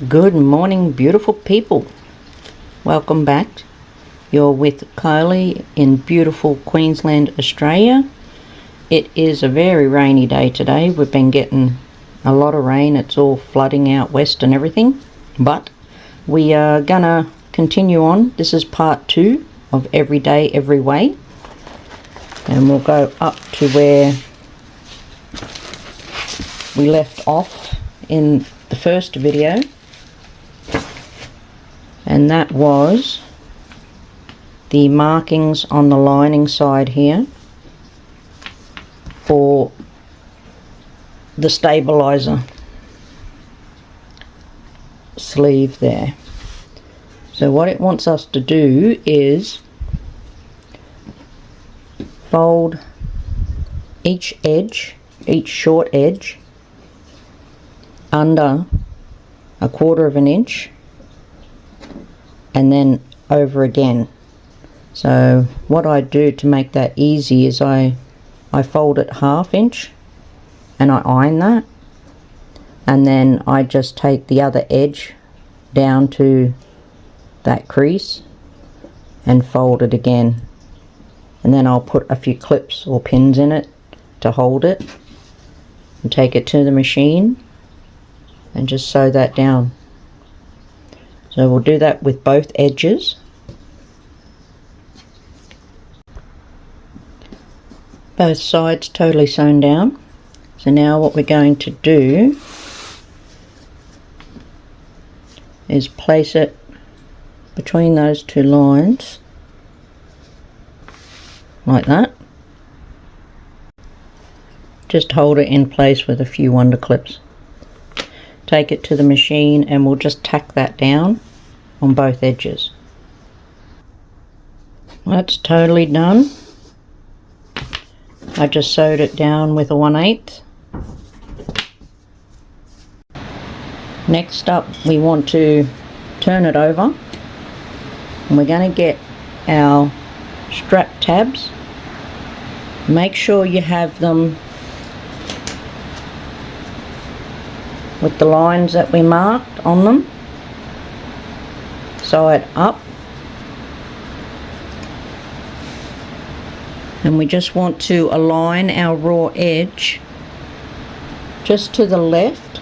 Good morning, beautiful people. Welcome back. You're with Kylie in beautiful Queensland, Australia. It is a very rainy day today. We've been getting a lot of rain. It's all flooding out west and everything. But we are gonna continue on. This is part 2 of Every Day, Every Way. And we'll go up to where we left off in the first video. And that was the markings on the lining side here for the stabilizer sleeve there. So what it wants us to do is fold each edge, each short edge, under 1/4 of an inch and then over again. So what I do to make that easy is I fold it 1/2 inch and I iron that, and then I just take the other edge down to that crease and fold it again, and then I'll put a few clips or pins in it to hold it and take it to the machine and just sew that down. So we'll do that with both edges. Both sides totally sewn down. So now what we're going to do is place it between those two lines like that. Just hold it in place with a few wonder clips. Take it to the machine and we'll just tack that down on both edges. That's totally done. I just sewed it down with a 1/8. Next up, we want to turn it over, and we're going to get our strap tabs. Make sure you have them with the lines that we marked on them, side up, and we just want to align our raw edge just to the left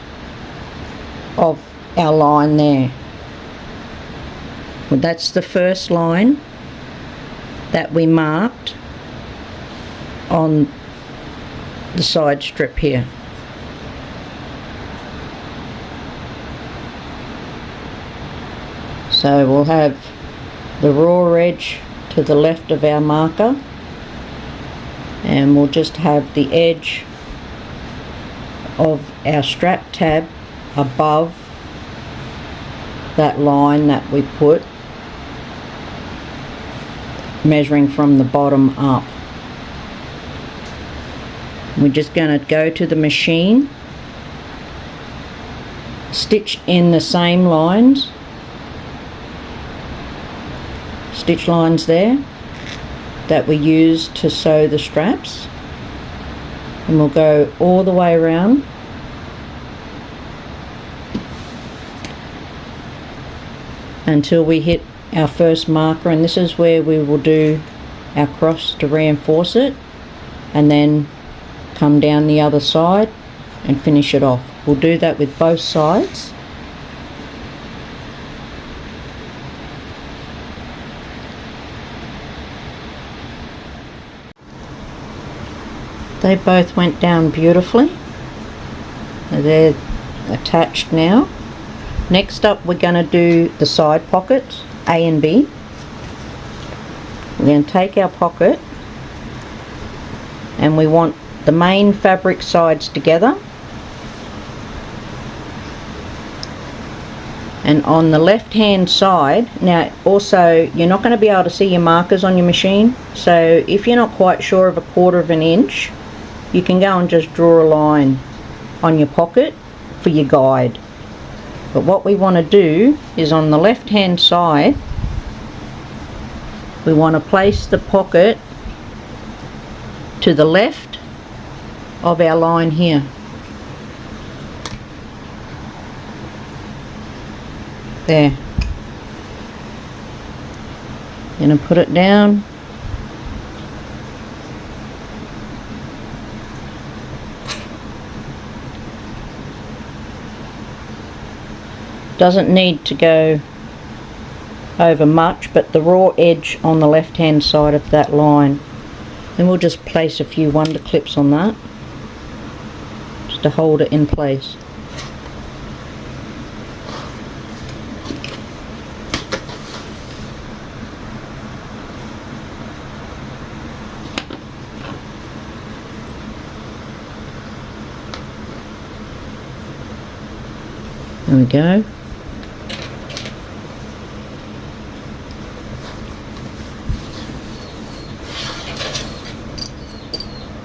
of our line there. Well, that's the first line that we marked on the side strip here. So we'll have the raw edge to the left of our marker, and we'll just have the edge of our strap tab above that line that we put, measuring from the bottom up. We're just going to go to the machine, stitch in the same lines, stitch lines there that we use to sew the straps, and we'll go all the way around until we hit our first marker, and this is where we will do our cross to reinforce it, and then come down the other side and finish it off. We'll do that with both sides. They both went down beautifully. They're attached now. Next up, we're going to do the side pockets, A and B. We're going to take our pocket, and we want the main fabric sides together. And on the left hand side, now also you're not going to be able to see your markers on your machine, so if you're not quite sure of 1/4 of an inch, you can go and just draw a line on your pocket for your guide. But what we want to do is on the left hand side, we want to place the pocket to the left of our line here. There. Gonna put it down. Doesn't need to go over much, but the raw edge on the left hand side of that line. Then we'll just place a few wonder clips on that just to hold it in place. There we go.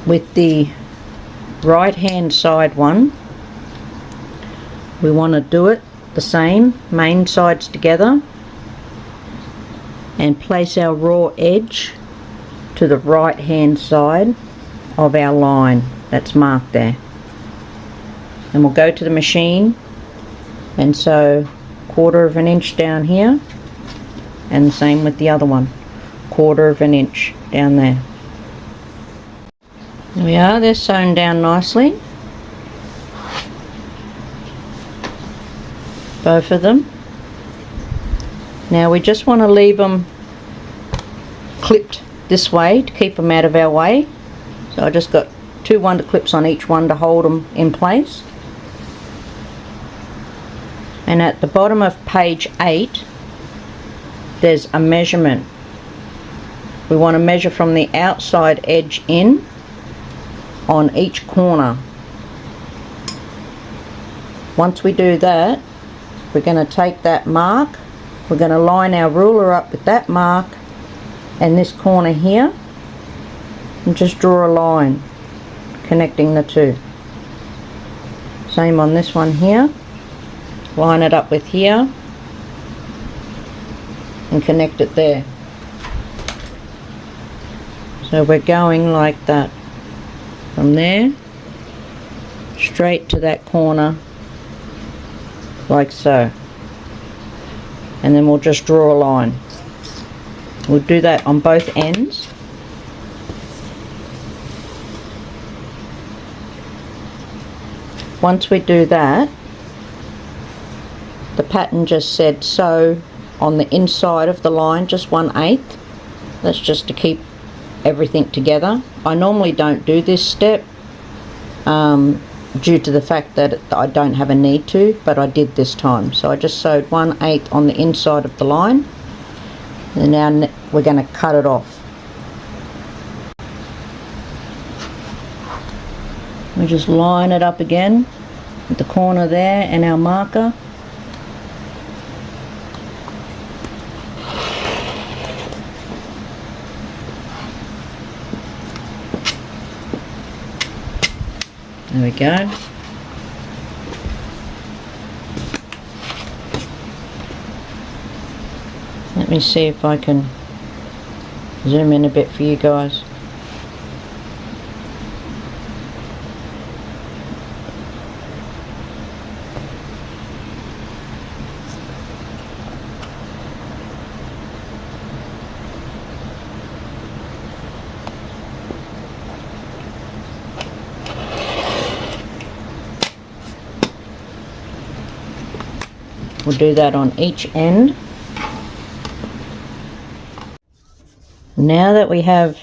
With the right hand side one, we want to do it the same, main sides together, and place our raw edge to the right hand side of our line that's marked there. And we'll go to the machine and sew 1/4 of an inch down here, and the same with the other one, 1/4 of an inch down there. There we are, they're sewn down nicely, both of them. Now we just want to leave them clipped this way to keep them out of our way. So I just got 2 wonder clips on each one to hold them in place. And at the bottom of page 8 there's a measurement. We want to measure from the outside edge in on each corner. Once we do that, we're going to take that mark, we're going to line our ruler up with that mark and this corner here, and just draw a line connecting the two. Same on this one here, line it up with here and connect it there. So we're going like that, from there straight to that corner, like so, and then we'll just draw a line. We'll do that on both ends. Once we do that, the pattern just said sew on the inside of the line just 1/8. That's just to keep everything together. I normally don't do this step due to the fact that I don't have a need to, but I did this time. So I just sewed 1/8 on the inside of the line, and now we're going to cut it off. We just line it up again with the corner there and our marker. There we go. Let me see if I can zoom in a bit for you guys. We'll do that on each end. Now that we have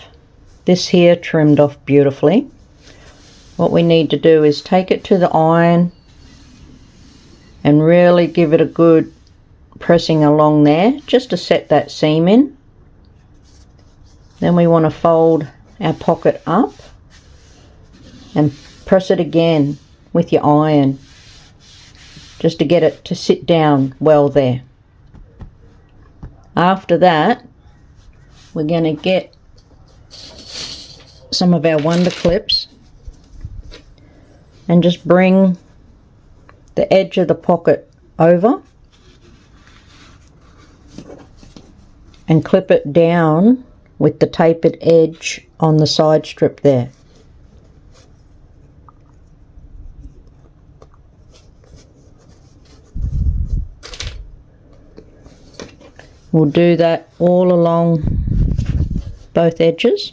this here trimmed off beautifully, what we need to do is take it to the iron and really give it a good pressing along there just to set that seam in. Then we want to fold our pocket up and press it again with your iron, just to get it to sit down well there. After that, we're going to get some of our wonder clips and just bring the edge of the pocket over and clip it down with the tapered edge on the side strip there. We'll do that all along both edges.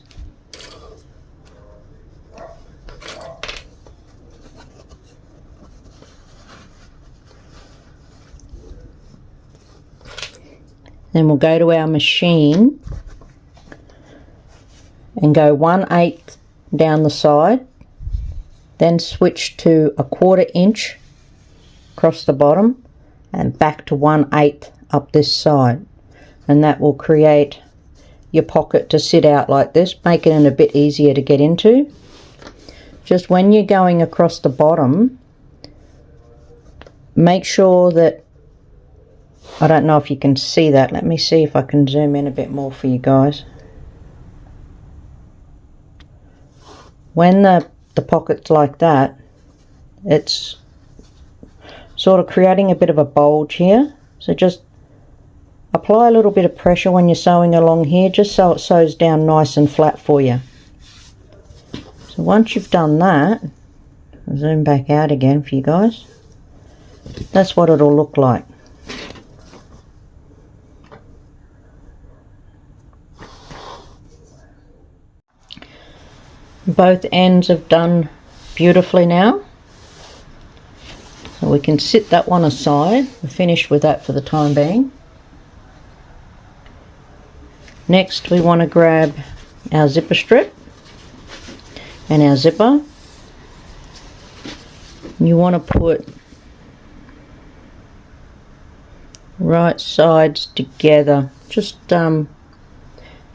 Then we'll go to our machine and go 1/8 down the side, then switch to 1/4 inch across the bottom and back to 1/8 up this side, and that will create your pocket to sit out like this, making it a bit easier to get into. Just when you're going across the bottom, make sure that, I don't know if you can see that, let me see if I can zoom in a bit more for you guys. When the pocket's like that, it's sort of creating a bit of a bulge here, so just apply a little bit of pressure when you're sewing along here, just so it sews down nice and flat for you. So once you've done that, I'll zoom back out again for you guys, that's what it'll look like. Both ends have done beautifully now, so we can sit that one aside. We're finished with that for the time being. Next we want to grab our zipper strip and our zipper. You want to put right sides together. Just hang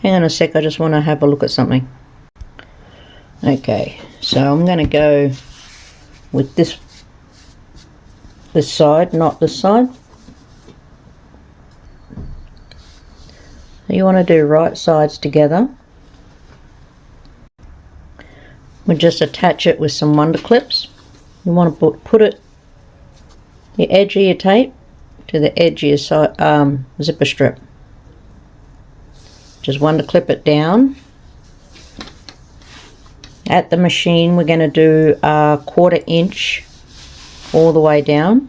on a sec, I just want to have a look at something. Okay, so I'm going to go with this side, not this side. So you want to do right sides together. We'll just attach it with some wonder clips. You want to put it, the edge of your tape to the edge of your zipper strip. Just wonder clip it down. At the machine we're going to do 1/4 inch all the way down.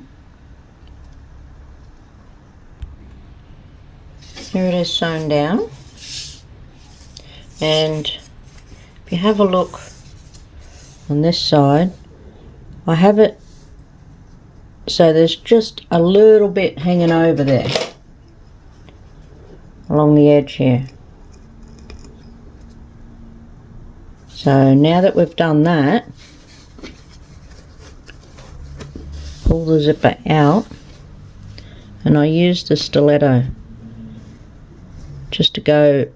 Here it is sewn down, and if you have a look on this side, I have it so there's just a little bit hanging over there along the edge here. So now that we've done that, pull the zipper out, and I use the stiletto just to go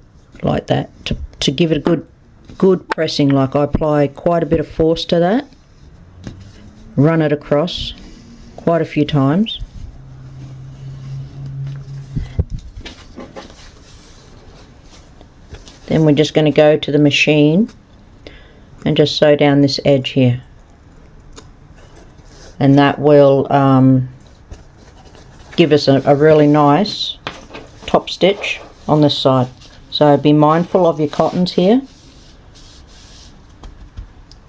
like that, to give it a good pressing. Like, I apply quite a bit of force to that, run it across quite a few times. Then we're just going to go to the machine and just sew down this edge here, and that will give us a really nice top stitch on this side. So be mindful of your cottons here,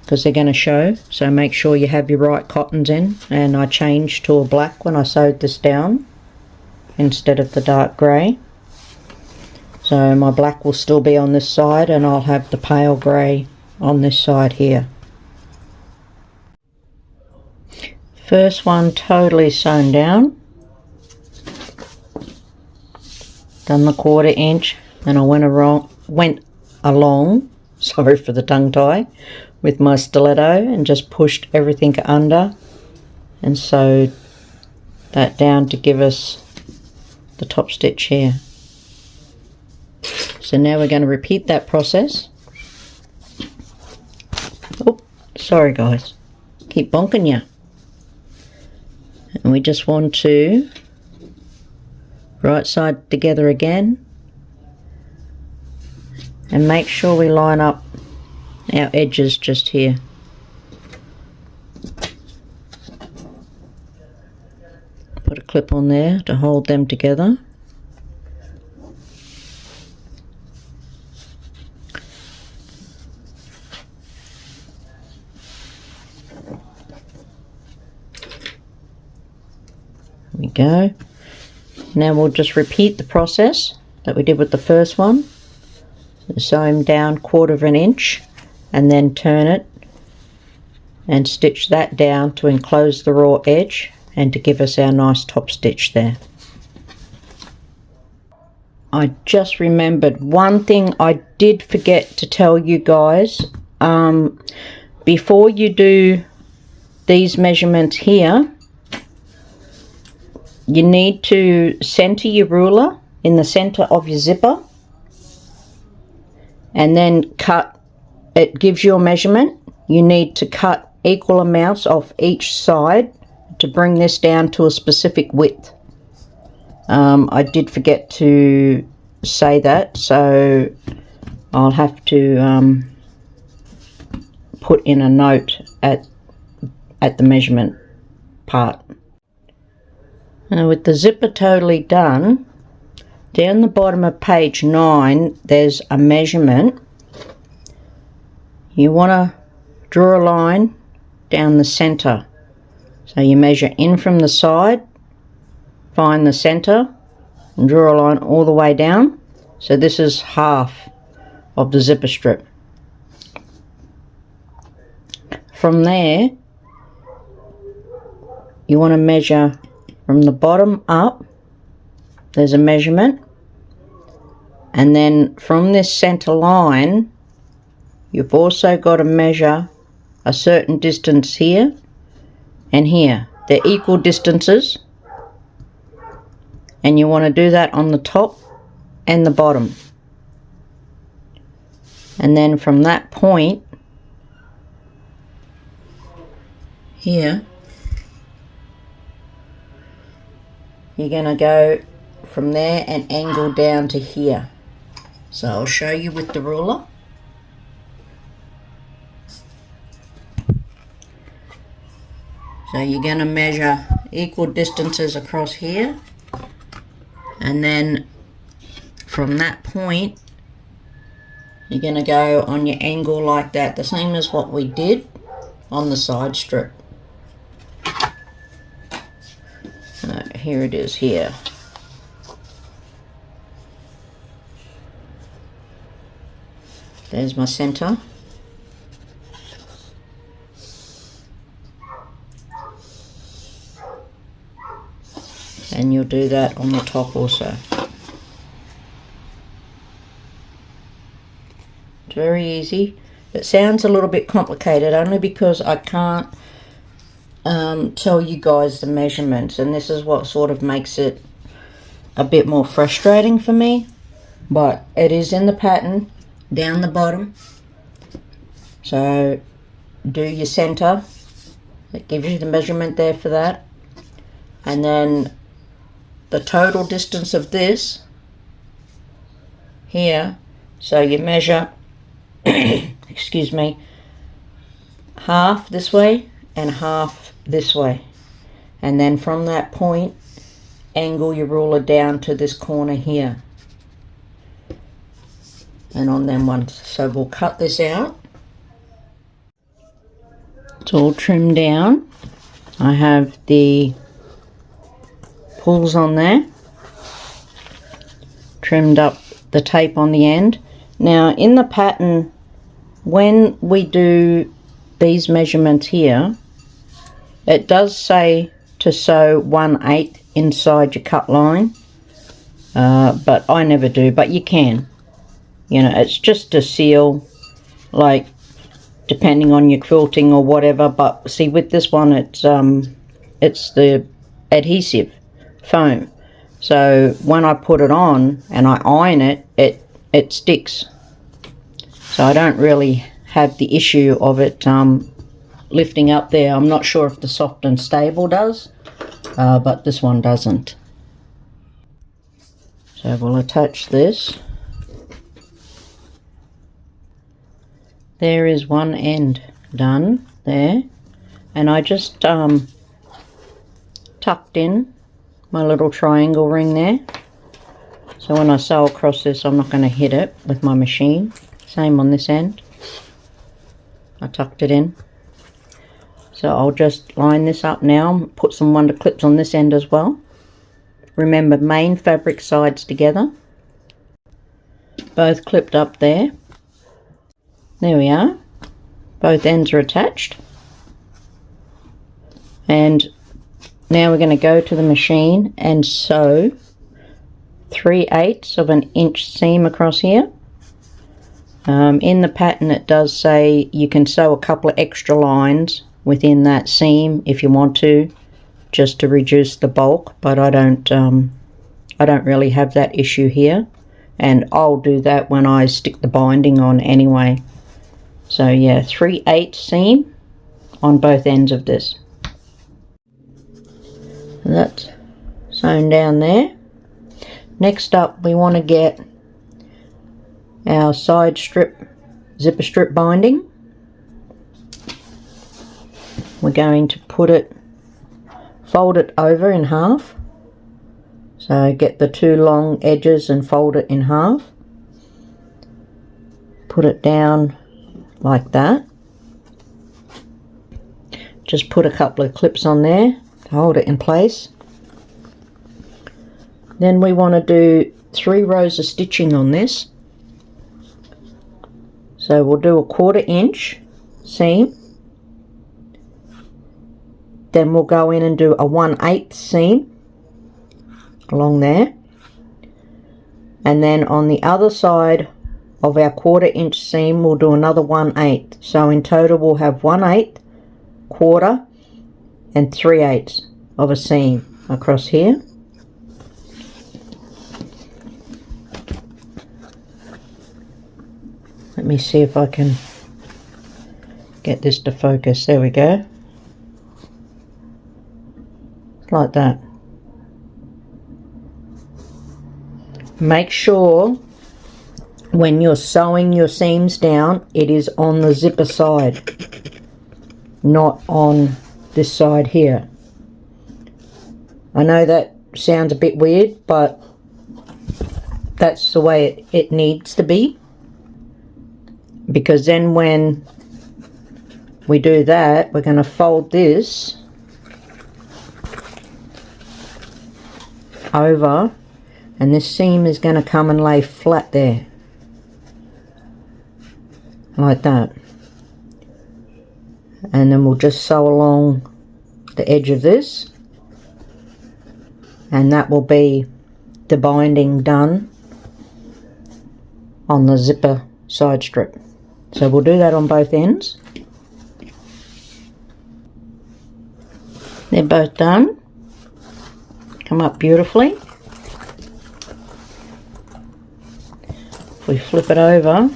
because they're going to show, so make sure you have your right cottons in. And I changed to a black when I sewed this down instead of the dark grey, so my black will still be on this side and I'll have the pale grey on this side here. First one totally sewn down, done the 1/4 inch, and I went along, sorry for the tongue tie, with my stiletto and just pushed everything under and sewed that down to give us the top stitch here. So now we're going to repeat that process. Oh, sorry guys, keep bonking you. And we just want to right side together again, and make sure we line up our edges just here. Put a clip on there to hold them together. There we go. Now we'll just repeat the process that we did with the first one. Sew him down 1/4 of an inch and then turn it and stitch that down to enclose the raw edge and to give us our nice top stitch there. I just remembered one thing I did forget to tell you guys. Before you do these measurements here, you need to center your ruler in the center of your zipper and then cut. It gives you a measurement. You need to cut equal amounts off each side to bring this down to a specific width. I did forget to say that, so I'll have to put in a note at the measurement part. Now with the zipper totally done, down the bottom of page 9 there's a measurement. You want to draw a line down the center. So you measure in from the side, find the center and draw a line all the way down. So this is half of the zipper strip. From there you want to measure from the bottom up. There's a measurement, and then from this center line you've also got to measure a certain distance here and here. They're equal distances, and you want to do that on the top and the bottom. And then from that point here, you're going to go from there and angle down to here. So I'll show you with the ruler. So you're going to measure equal distances across here, and then from that point you're going to go on your angle like that, the same as what we did on the side strip. Here it is here. There's my center. And you'll do that on the top also. It's very easy. It sounds a little bit complicated only because I can't tell you guys the measurements, and this is what sort of makes it a bit more frustrating for me, but it is in the pattern down the bottom. So do your center. It gives you the measurement there for that, and then the total distance of this here. So you measure excuse me, half this way and half this way, and then from that point angle your ruler down to this corner here and on them ones. So we'll cut this out. It's all trimmed down. I have the pulls on there, trimmed up the tape on the end. Now in the pattern, when we do these measurements here, it does say to sew 1/8 inside your cut line, but I never do, but you can. You know, it's just a seal, like depending on your quilting or whatever. But see, with this one, it's the adhesive foam, so when I put it on and I iron it, it sticks. So I don't really have the issue of it lifting up there. I'm not sure if the soft and stable does, but this one doesn't. So we'll attach this. There is one end done there, and I just tucked in my little triangle ring there, so when I sew across this I'm not going to hit it with my machine. Same on this end, I tucked it in. So I'll just line this up now, put some wonder clips on this end as well, remember, main fabric sides together, both clipped up there. There we are, both ends are attached. And now we're going to go to the machine and sew 3/8 of an inch seam across here. In the pattern it does say you can sew a couple of extra lines within that seam if you want to, just to reduce the bulk, but I don't really have that issue here, and I'll do that when I stick the binding on anyway. So yeah, 3/8 seam on both ends of this. And that's sewn down there. Next up, we want to get our side strip, zipper strip binding. We're going to fold it over in half. So get the two long edges and fold it in half. Put it down like that. Just put a couple of clips on there to hold it in place. Then we want to do 3 rows of stitching on this. So we'll do a 1/4 inch seam. Then we'll go in and do a 1/8 seam along there. And then on the other side of our 1/4 inch seam, we'll do another 1/8. So in total we'll have 1/8, 1/4, and 3/8 of a seam across here. Let me see if I can get this to focus. There we go. Like that. Make sure when you're sewing your seams down, it is on the zipper side, not on this side here. I know that sounds a bit weird, but that's the way it needs to be. Because then when we do that, we're going to fold this over, and this seam is going to come and lay flat there, like that. And then we'll just sew along the edge of this, and that will be the binding done on the zipper side strip. So we'll do that on both ends. They're both done. Come up beautifully. If we flip it over,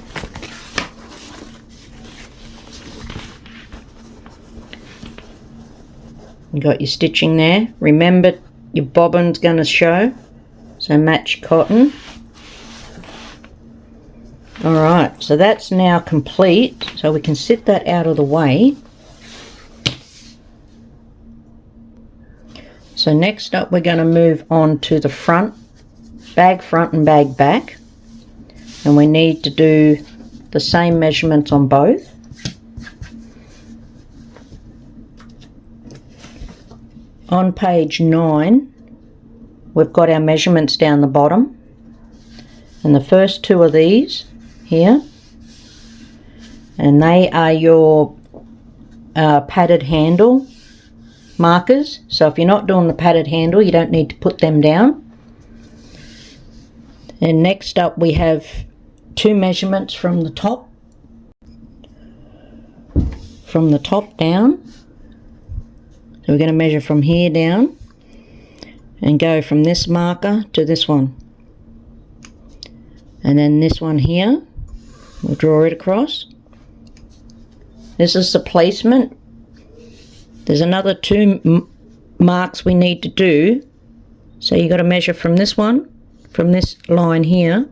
you got your stitching there. Remember, your bobbin's going to show, so match cotton. Alright, so that's now complete, so we can sit that out of the way. So next up we're going to move on to the front and bag back, and we need to do the same measurements on both. On page 9 we've got our measurements down the bottom, and the first 2 of these here, and they are your padded handle markers. So if you're not doing the padded handle, you don't need to put them down. And next up we have 2 measurements from the top down. So we're going to measure from here down and go from this marker to this one, and then this one here, we'll draw it across. This is the placement. There's another 2 marks we need to do. So you got to measure from this one, from this line here,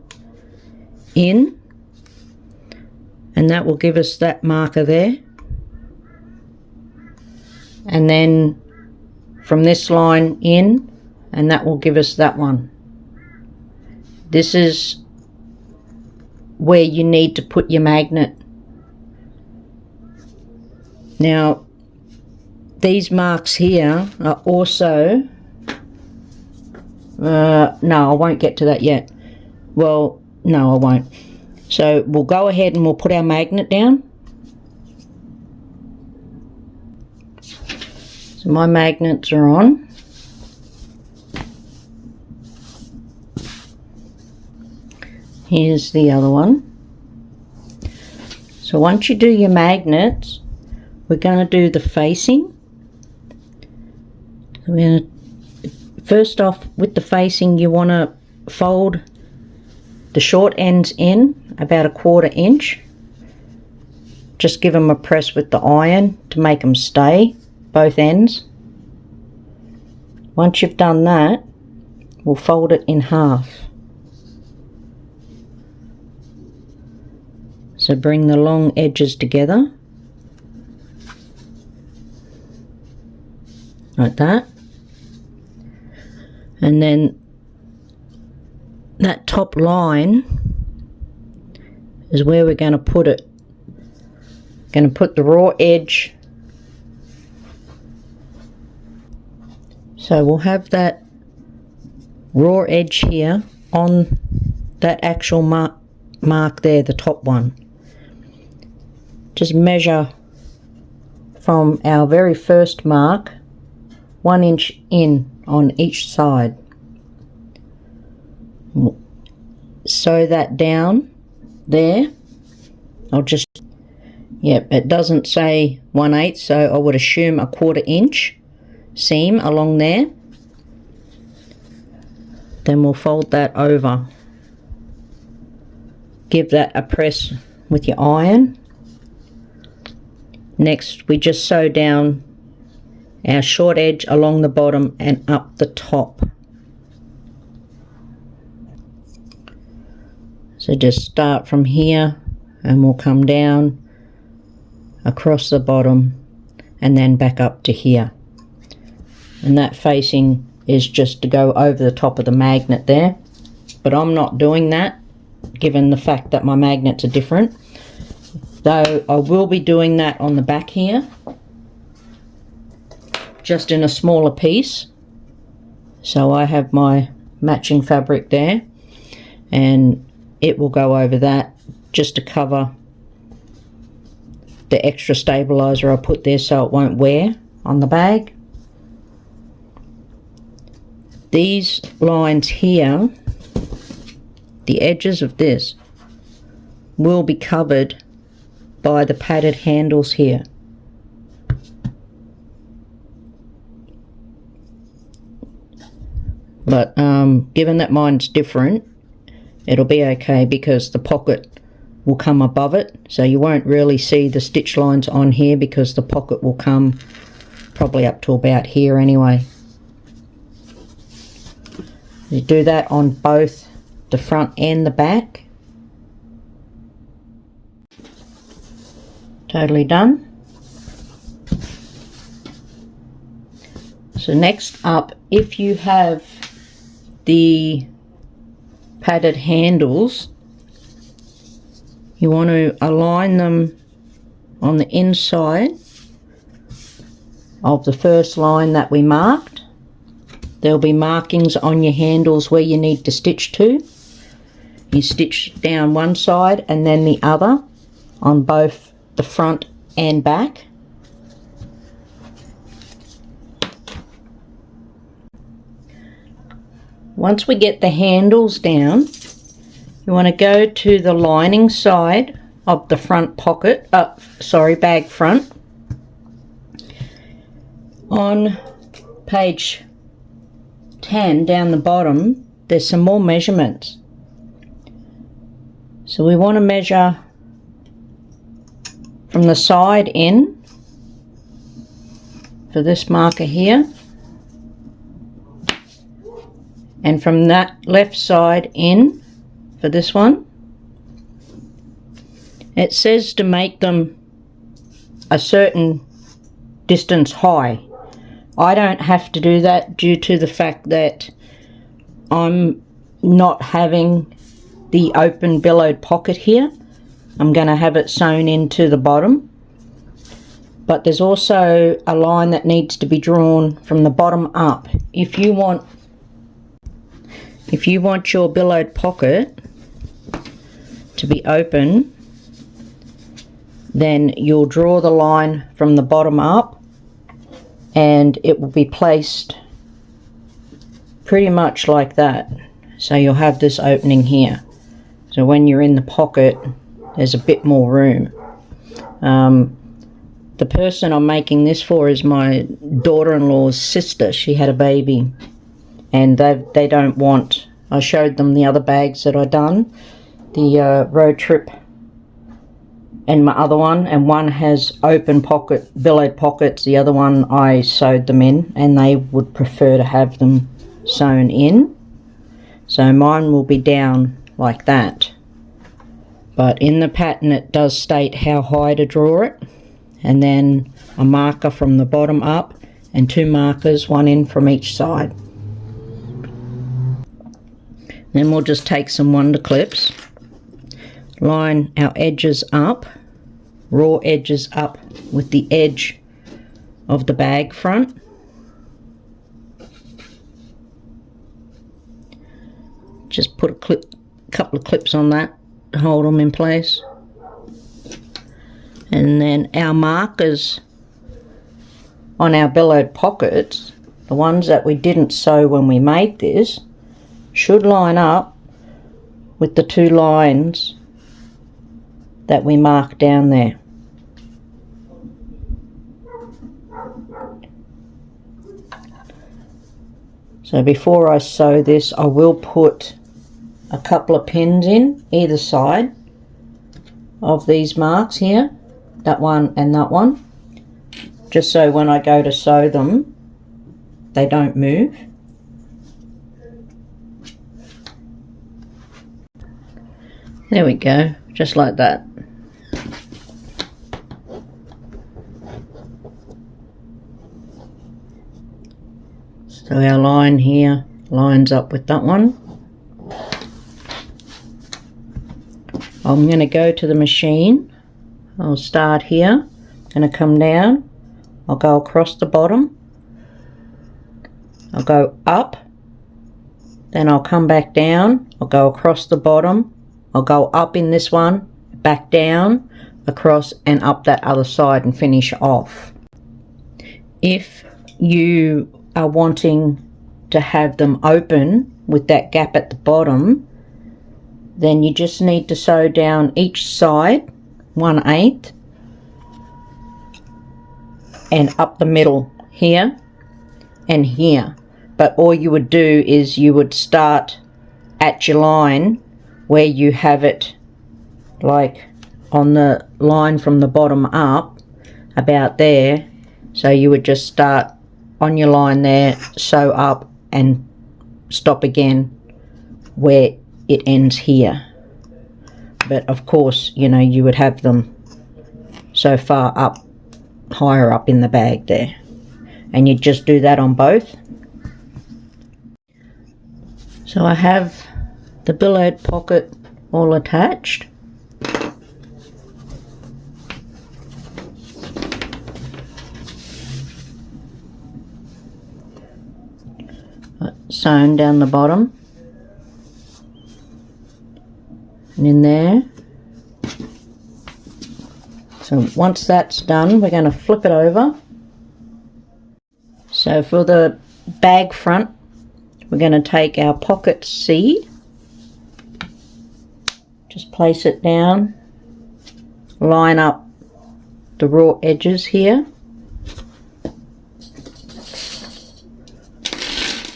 in, and that will give us that marker there. And then from this line in, and that will give us that one. This is where you need to put your magnet. Now these marks here are also No, I won't get to that yet. Well, no, I won't. So we'll go ahead and we'll put our magnet down. So my magnets are on. Here's the other one. So once you do your magnets, we're going to do the facing. So we're going to, first off, with the facing, you want to fold the short ends in about 1/4 inch. Just give them a press with the iron to make them stay, both ends. Once you've done that, we'll fold it in half. So bring the long edges together, like that. And then that top line is where we're going to put it. Going to put the raw edge. So we'll have that raw edge here on that actual mark there, the top one. Just measure from our very first mark 1 inch in on each side. Sew that down there. I'll just, yep, it doesn't say 1/8, so I would assume 1/4 inch seam along there. Then we'll fold that over. Give that a press with your iron. Next, we just sew down our short edge along the bottom and up the top. So just start from here and we'll come down across the bottom and then back up to here. And that facing is just to go over the top of the magnet there. But I'm not doing that, given the fact that my magnets are different. Though I will be doing that on the back here, just in a smaller piece. So I have my matching fabric there, and it will go over that just to cover the extra stabilizer I put there so it won't wear on the bag. These lines here, the edges of this, will be covered by the padded handles here. But given that mine's different, it'll be okay because the pocket will come above it, so you won't really see the stitch lines on here because the pocket will come probably up to about here anyway. You do that on both the front and the back. Totally done. So next up, if you have the padded handles, you want to align them on the inside of the first line that we marked. There'll be markings on your handles where you need to stitch to. You stitch down one side and then the other on both the front and back. Once we get the handles down, you want to go to the lining side of the front pocket, bag front. On page 10 down the bottom, there's some more measurements. So we want to measure from the side in for this marker here, and from that left side in for this one. It says to make them a certain distance high. I don't have to do that due to the fact that I'm not having the open billowed pocket here. I'm going to have it sewn into the bottom. But there's also a line that needs to be drawn from the bottom up. If you want If you want your billowed pocket to be open, then you'll draw the line from the bottom up, and it will be placed pretty much like that. So you'll have this opening here. So when you're in the pocket, there's a bit more room. The person I'm making this for is my daughter-in-law's sister. She had a baby, and they don't want... I showed them the other bags that I done, the road trip and my other one, and one has open pocket, billowed pockets. The other one I sewed them in, and they would prefer to have them sewn in. So mine will be down like that. But in the pattern it does state how high to draw it, and then a marker from the bottom up and 2 markers, one in from each side. Then we'll just take some wonder clips, line our edges up, raw edges up with the edge of the bag front. Just put a couple of clips on that to hold them in place. And then our markers on our billowed pockets, the ones that we didn't sew when we made this, should line up with the 2 lines that we marked down there. So before I sew this, I will put a couple of pins in either side of these marks here, that one and that one, just so when I go to sew them they don't move. There we go, just like that. So our line here lines up with that one. I'm going to go to the machine. I'll start here, I'm going to come down, I'll go across the bottom, I'll go up, then I'll come back down, I'll go across the bottom, I'll go up in this one, back down, across and up that other side and finish off. If you are wanting to have them open with that gap at the bottom, then you just need to sew down each side 1/8 and up the middle here and here. But all you would do is you would start at your line where you have it like on the line from the bottom up, about there. So you would just start on your line there, sew up and stop again where it ends here. But of course, you know, you would have them so far up, higher up in the bag there, and you just do that on both. So I have the billowed pocket all attached. Sewn down the bottom and in there. So once that's done, we're going to flip it over. So for the bag front, we're going to take our pocket C, just place it down, line up the raw edges here,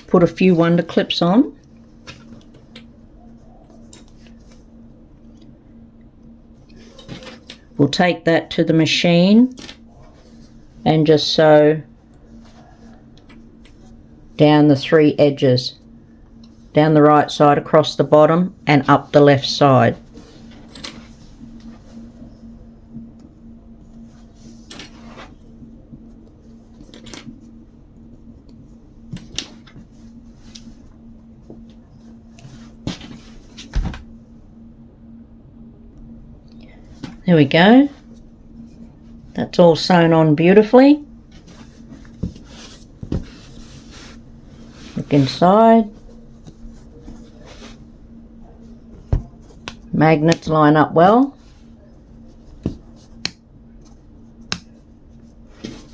put a few wonder clips on, we'll take that to the machine and just sew down the 3 edges, down the right side, across the bottom and up the left side. There we go. That's all sewn on beautifully. Look inside. Magnets line up well.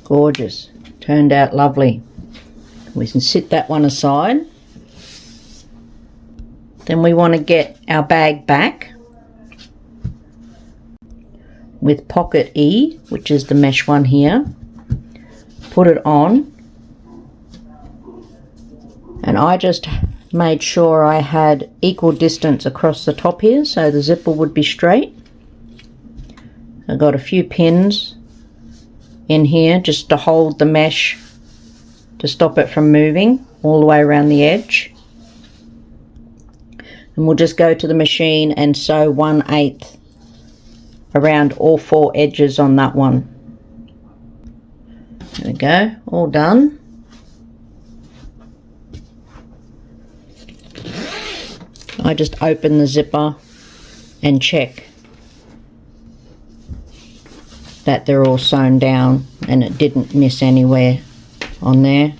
Gorgeous. Turned out lovely. We can sit that one aside. Then we want to get our bag back with pocket E, which is the mesh one here. Put it on, and I just made sure I had equal distance across the top here so the zipper would be straight. I got a few pins in here just to hold the mesh to stop it from moving all the way around the edge. And we'll just go to the machine and sew 1/8 around all 4 edges on that one. There we go, all done. I just open the zipper and check that they're all sewn down and it didn't miss anywhere on there.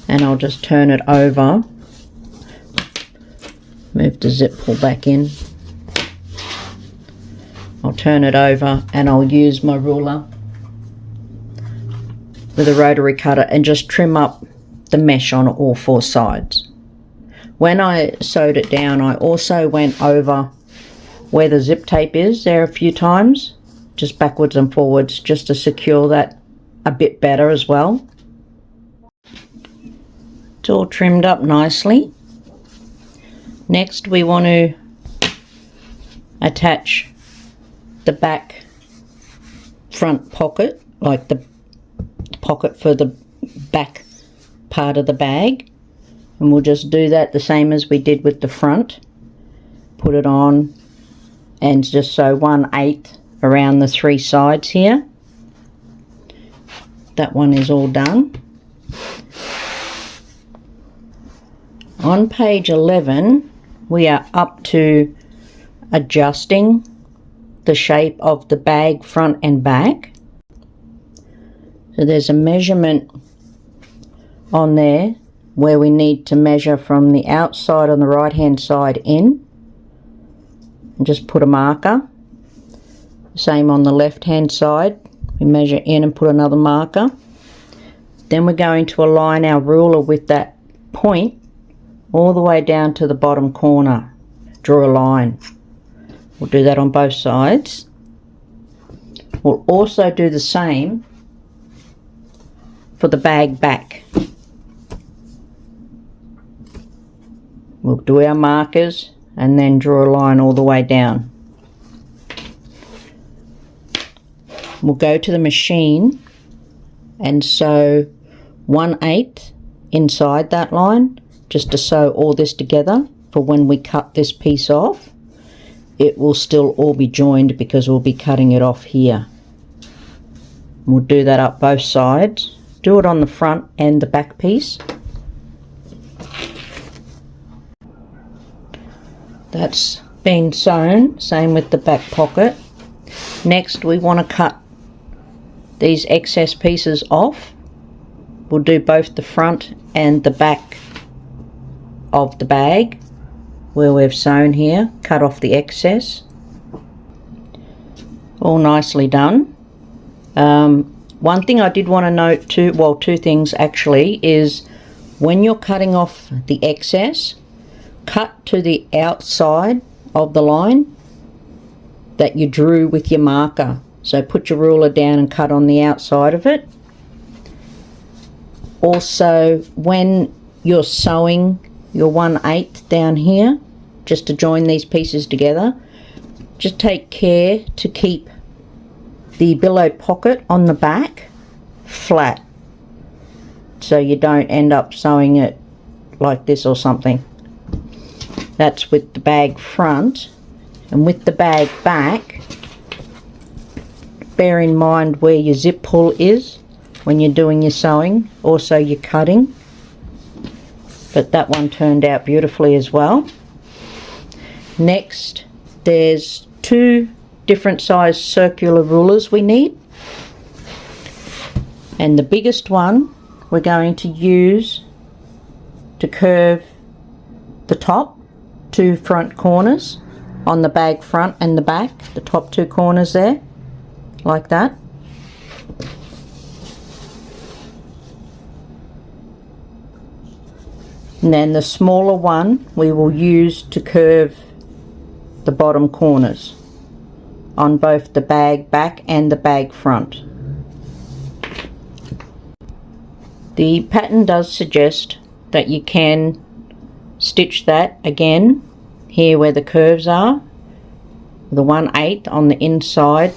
And I'll just turn it over, move the zip pull back in. I'll turn it over and I'll use my ruler with a rotary cutter and just trim up the mesh on all 4 sides. When I sewed it down, I also went over where the zip tape is there a few times, just backwards and forwards, just to secure that a bit better as well. It's all trimmed up nicely. Next we want to attach the back front pocket, like the pocket for the back part of the bag, and we'll just do that the same as we did with the front. Put it on and just sew 1/8 around the 3 sides here. That one is all done. On page 11 we are up to adjusting the shape of the bag front and back. So there's a measurement on there where we need to measure from the outside on the right hand side in, and just put a marker. Same on the left hand side, we measure in and put another marker. Then we're going to align our ruler with that point all the way down to the bottom corner. Draw a line. We'll do that on both sides. We'll also do the same for the bag back. We'll do our markers and then draw a line all the way down. We'll go to the machine and sew 1/8 inside that line, just to sew all this together for when we cut this piece off. It will still all be joined because we'll be cutting it off here. We'll do that up both sides. Do it on the front and the back piece. That's been sewn, same with the back pocket. Next we want to cut these excess pieces off. We'll do both the front and the back of the bag where we've sewn here, cut off the excess. All nicely done. One thing I did want to note too, well, 2 things actually, is when you're cutting off the excess, cut to the outside of the line that you drew with your marker. So put your ruler down and cut on the outside of it. Also, when you're sewing your 1/8 down here, just to join these pieces together, just take care to keep the billowed pocket on the back flat, so you don't end up sewing it like this or something. That's with the bag front. And with the bag back, bear in mind where your zip pull is when you're doing your sewing, also your cutting. But that one turned out beautifully as well. Next, there's 2 different size circular rulers we need, and the biggest one we're going to use to curve the top two front corners on the bag front and the back, the top two corners there, like that. And then the smaller one we will use to curve the bottom corners on both the bag back and the bag front. The pattern does suggest that you can stitch that again here where the curves are, the 1/8 on the inside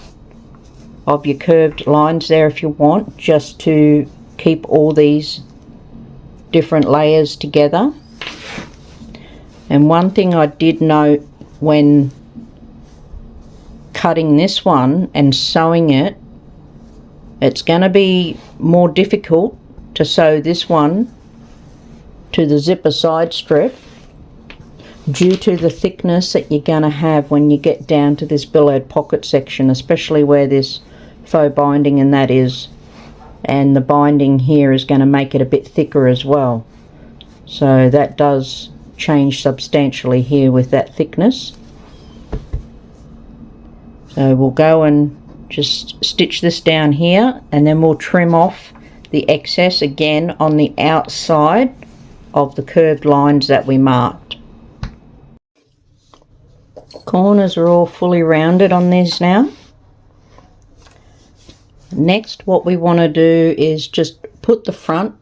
of your curved lines there if you want, just to keep all these different layers together. And one thing I did note when cutting this one and sewing it, it's going to be more difficult to sew this one to the zipper side strip due to the thickness that you're going to have when you get down to this billowed pocket section, especially where this faux binding and that is, and the binding here is going to make it a bit thicker as well. So that does change substantially here with that thickness. So we'll go and just stitch this down here, and then we'll trim off the excess again on the outside of the curved lines that we marked. Corners are all fully rounded on these now. Next, what we want to do is just put the front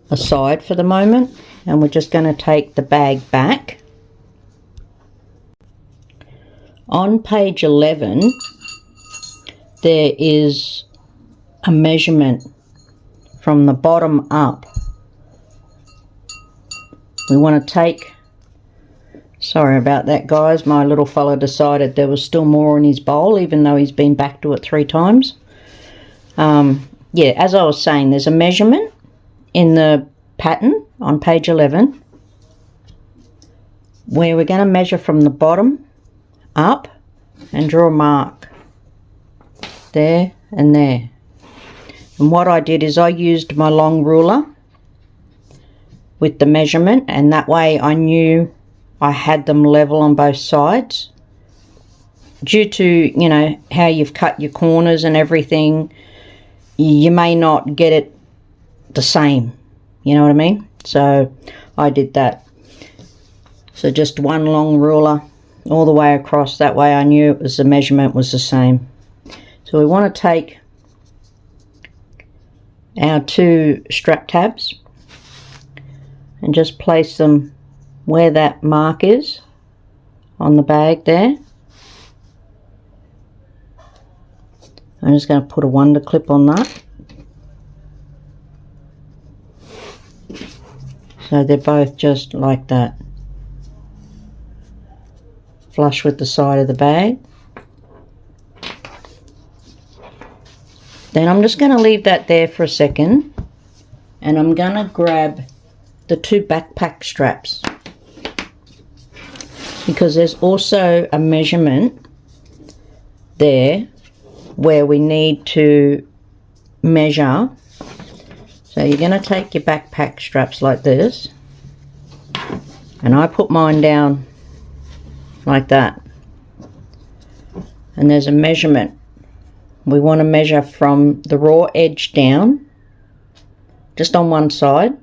aside for the moment, and we're just going to take the bag back. On page 11 there is a measurement from the bottom up. We want to take, sorry about that guys, my little fella decided there was still more in his bowl even though he's been back to it 3 times. Yeah, as I was saying, there's a measurement in the pattern on page 11 where we're going to measure from the bottom up and draw a mark there and there. And what I did is I used my long ruler with the measurement, and that way I knew I had them level on both sides. Due to, you know, how you've cut your corners and everything, you may not get it the same, you know what I mean? So I did that. So just one long ruler all the way across, that way I knew it was, the measurement was the same. So we want to take our 2 strap tabs and just place them where that mark is on the bag there. I'm just going to put a wonder clip on that. So they're both just like that, flush with the side of the bag. Then I'm just going to leave that there for a second, and I'm going to grab the 2 backpack straps, because there's also a measurement there where we need to measure. So you're going to take your backpack straps like this, and I put mine down like that, and there's a measurement. We want to measure from the raw edge down, just on one side,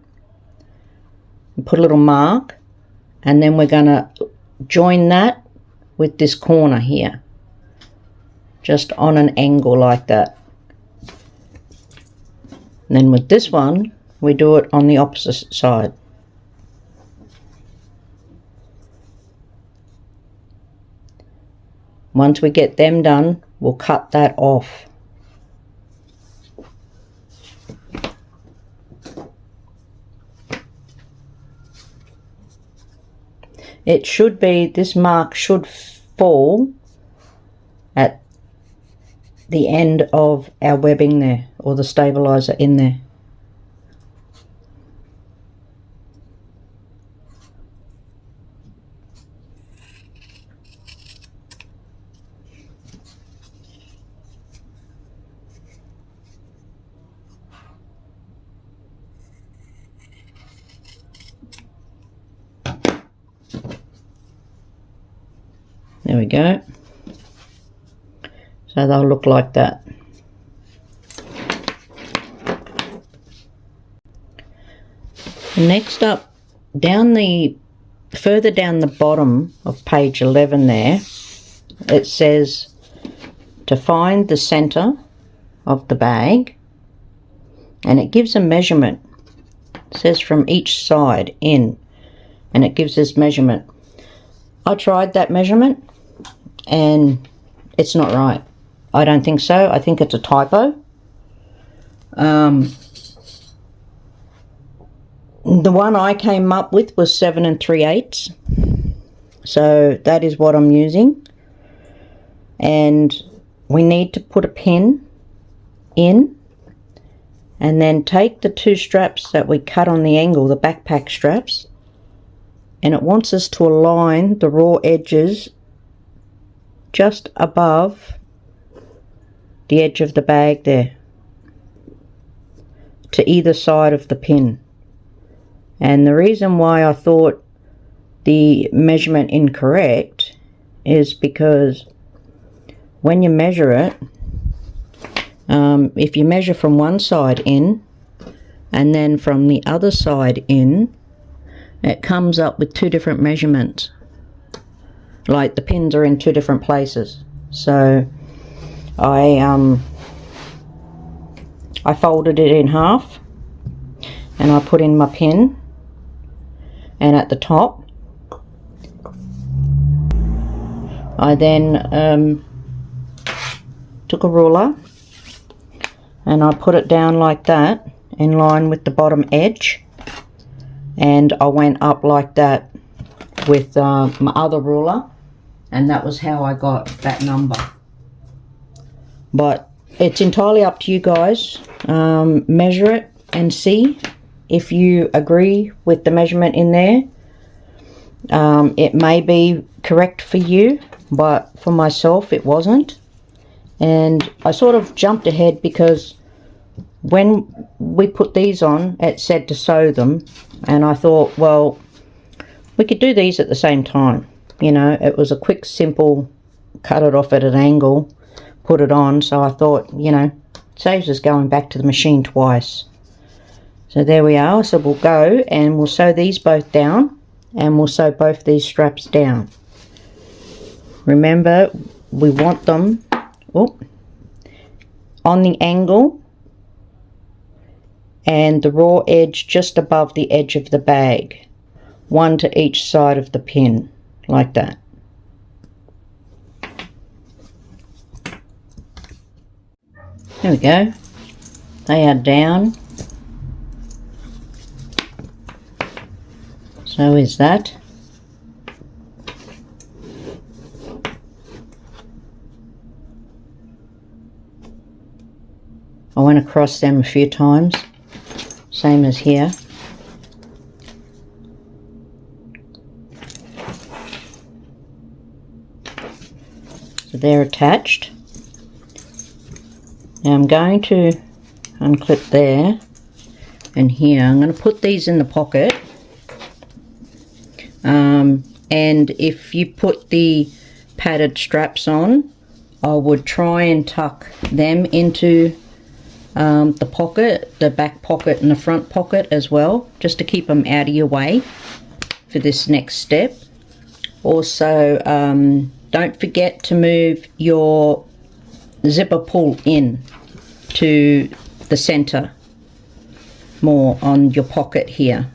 and put a little mark, and then we're going to join that with this corner here, just on an angle like that. And then with this one we do it on the opposite side. Once we get them done, we'll cut that off. It should be, this mark should fall at the end of our webbing there, or the stabilizer in there. There we go. So they'll look like that. Next up, further down the bottom of page 11 there, it says to find the center of the bag, and it gives a measurement. It says from each side in, and it gives this measurement. I tried that measurement and it's not right. I don't think so. I think it's a typo. The one I came up with was 7 3/8, so that is what I'm using. And we need to put a pin in, and then take the 2 straps that we cut on the angle, the backpack straps, and it wants us to align the raw edges just above the edge of the bag there, to either side of the pin. And the reason why I thought the measurement incorrect is because when you measure it, if you measure from one side in and then from the other side in, it comes up with 2 different measurements. Like the pins are in 2 different places. So I folded it in half and I put in my pin, and at the top I then took a ruler and I put it down like that in line with the bottom edge, and I went up like that with my other ruler, and that was how I got that number. But it's entirely up to you guys. Measure it and see if you agree with the measurement in there. It may be correct for you, but for myself it wasn't. And I sort of jumped ahead because when we put these on, it said to sew them, and I thought, well, we could do these at the same time. You know, it was a quick, simple, cut it off at an angle, put it on. So I thought, you know, it saves us going back to the machine twice. So there we are. So we'll go and we'll sew these both down, and we'll sew both these straps down. Remember, we want them on the angle and the raw edge just above the edge of the bag, 1 to each side of the pin, like that. There we go. They are down. So is that. I went across them a few times, same as here. So they're attached. Now I'm going to unclip there and here. I'm going to put these in the pocket. And if you put the padded straps on, I would try and tuck them into the pocket, the back pocket and the front pocket as well, just to keep them out of your way for this next step. Also, don't forget to move your zipper pull in to the center more on your pocket here.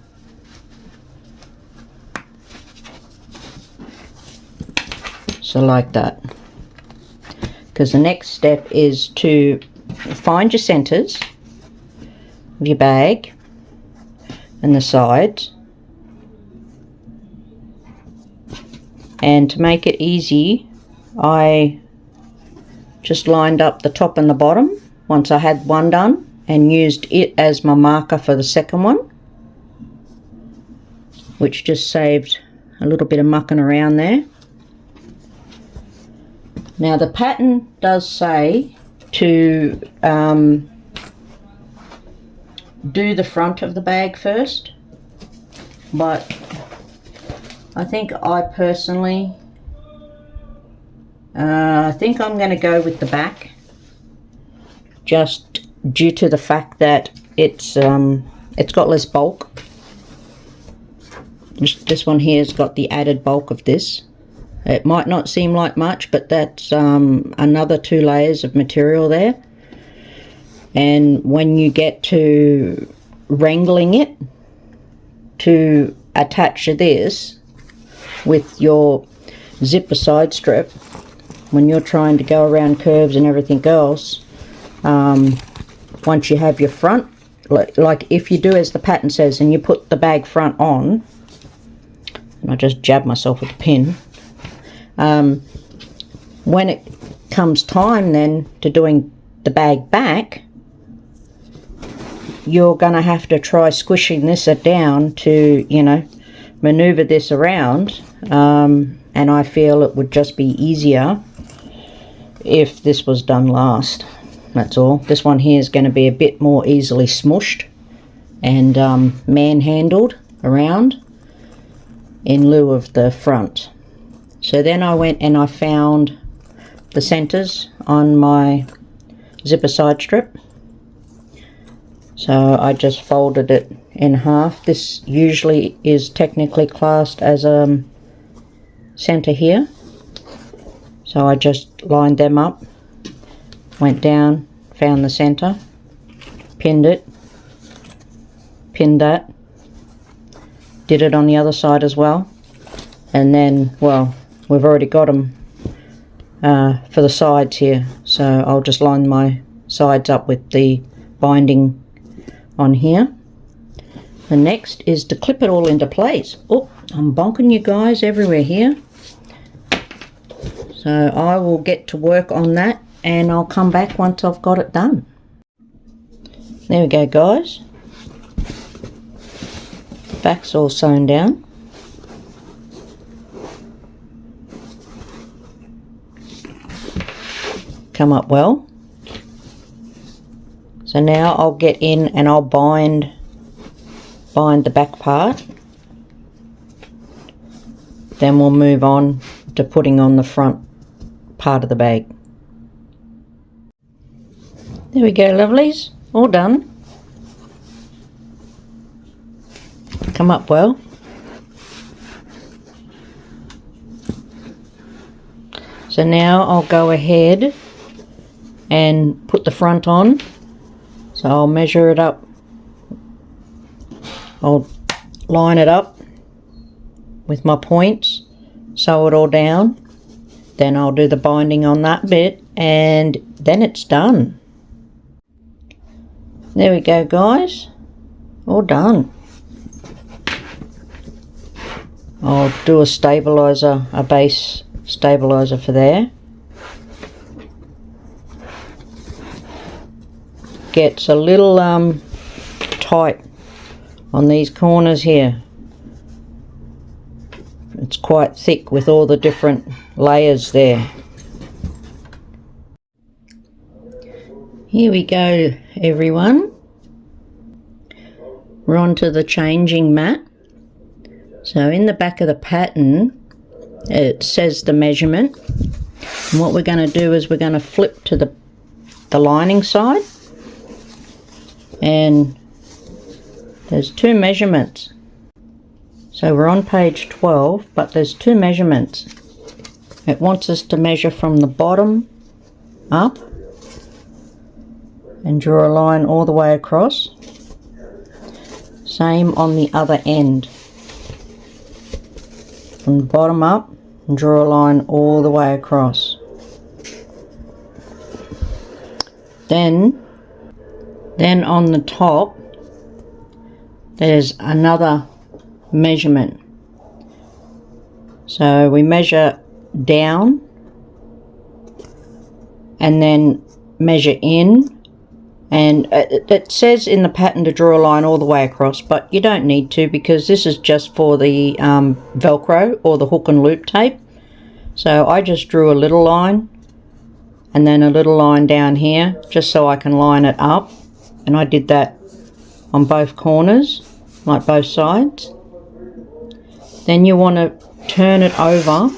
So like that, because the next step is to find your centers of your bag and the sides, and to make it easy I just lined up the top and the bottom once I had one done and used it as my marker for the second one, which just saved a little bit of mucking around there. Now the pattern does say to do the front of the bag first, but I think I personally I think I'm going to go with the back, just due to the fact that it's got less bulk. This one here has got the added bulk of this. It might not seem like much, but that's another 2 layers of material there. And when you get to wrangling it to attach to this with your zipper side strip, when you're trying to go around curves and everything else, once you have your front, like if you do as the pattern says and you put the bag front on, and I just jab myself with the pin, when it comes time then to doing the bag back, you're going to have to try squishing this down to, you know, maneuver this around, and I feel it would just be easier if this was done last. That's all. This one here is going to be a bit more easily smushed and manhandled around in lieu of the front. So then I went and I found the centers on my zipper side strip. So I just folded it in half. This usually is technically classed as a center here. So I just lined them up, went down, found the center, pinned it, pinned that, did it on the other side as well. And then, well, we've already got them for the sides here. So I'll just line my sides up with the binding on here. The next is to clip it all into place. Oh, I'm bonking you guys everywhere here. So I will get to work on that and I'll come back once I've got it done. There we go, guys. Back's all sewn down. Come up well. So now I'll get in and I'll bind the back part. Then we'll move on to putting on the front part of the bag. There we go, lovelies. All done. Come up well. So now I'll go ahead and put the front on. So I'll measure it up. I'll line it up with my points, sew it all down. Then I'll do the binding on that bit and then it's done. There we go, guys. All done. I'll do a stabilizer, a base stabilizer for there. Gets a little tight on these corners here. It's quite thick with all the different layers there. Here we go, everyone. We're on to the changing mat. So in the back of the pattern it says the measurement, and what we're going to do is we're going to flip to the lining side, and there's 2 measurements. So we're on page 12, but there's 2 measurements. It wants us to measure from the bottom up and draw a line all the way across. Same on the other end. From the bottom up and draw a line all the way across. Then on the top there's another measurement. So we measure down and then measure in, and it says in the pattern to draw a line all the way across, but you don't need to, because this is just for the Velcro or the hook and loop tape. So I just drew a little line and then a little line down here just so I can line it up, and I did that on both corners, like both sides. Then you want to turn it over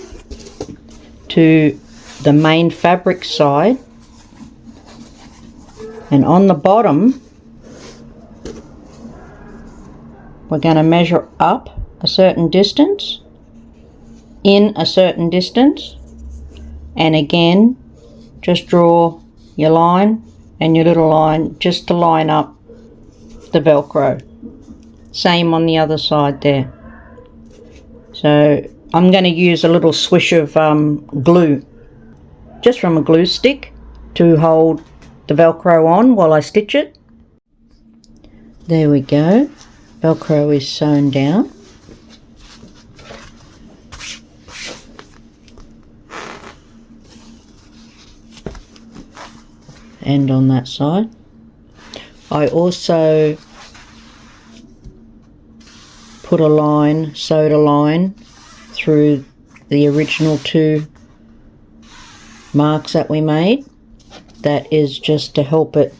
to the main fabric side, and on the bottom we're going to measure up a certain distance, in a certain distance, and again just draw your line and your little line just to line up the Velcro. Same on the other side there. So I'm going to use a little swish of glue, just from a glue stick, to hold the Velcro on while I stitch it. There we go. Velcro is sewn down. And on that side. I also put a line, sewed a line through the original 2 marks that we made. That is just to help it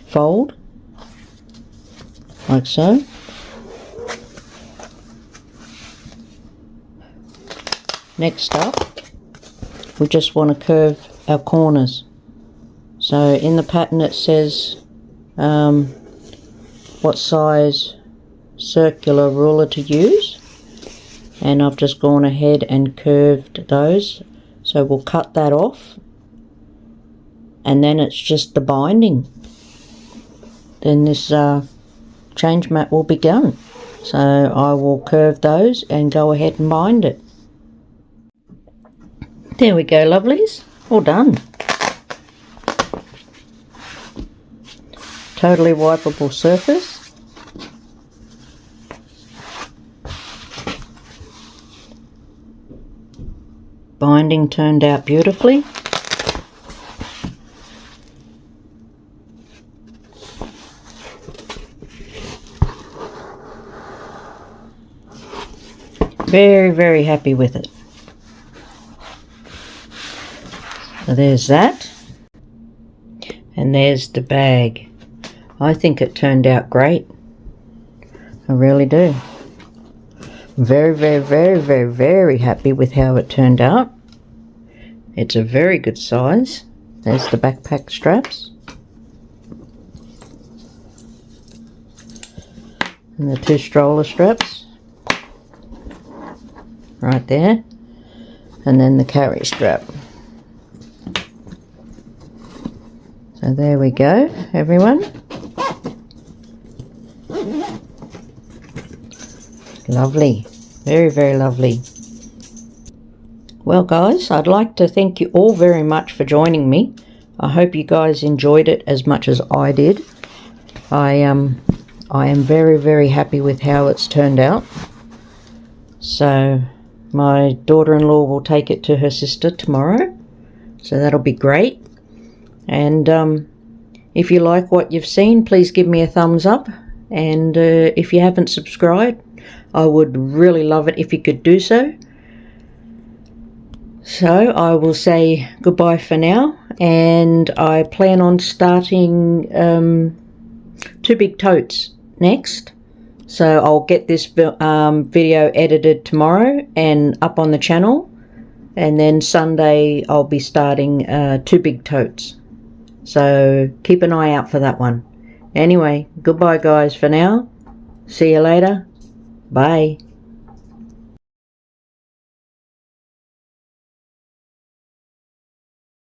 fold, like so. Next up, we just want to curve our corners. So in the pattern it says what size circular ruler to use, and I've just gone ahead and curved those. So we'll cut that off, and then it's just the binding. Then this change mat will be done. So I will curve those and go ahead and bind it. There we go, lovelies, all done. Totally wipeable surface. Binding turned out beautifully. Very, very happy with it. So there's that. And there's the bag. I think it turned out great. I really do. Very, very, very, very, very happy with how it turned out. It's a very good size. There's the backpack straps. And the 2 stroller straps. Right there. And then the carry strap. So there we go, everyone. Lovely. Very, very lovely. Well guys, I'd like to thank you all very much for joining me. I hope you guys enjoyed it as much as I did. I am very, very happy with how it's turned out. So my daughter-in-law will take it to her sister tomorrow. So that'll be great. And if you like what you've seen, please give me a thumbs up. And if you haven't subscribed, I would really love it if you could do so. So I will say goodbye for now, and I plan on starting 2 big totes next. So I'll get this video edited tomorrow and up on the channel, and then Sunday I'll be starting 2 big totes. So keep an eye out for that one. Anyway, goodbye guys for now. See you later. Bye.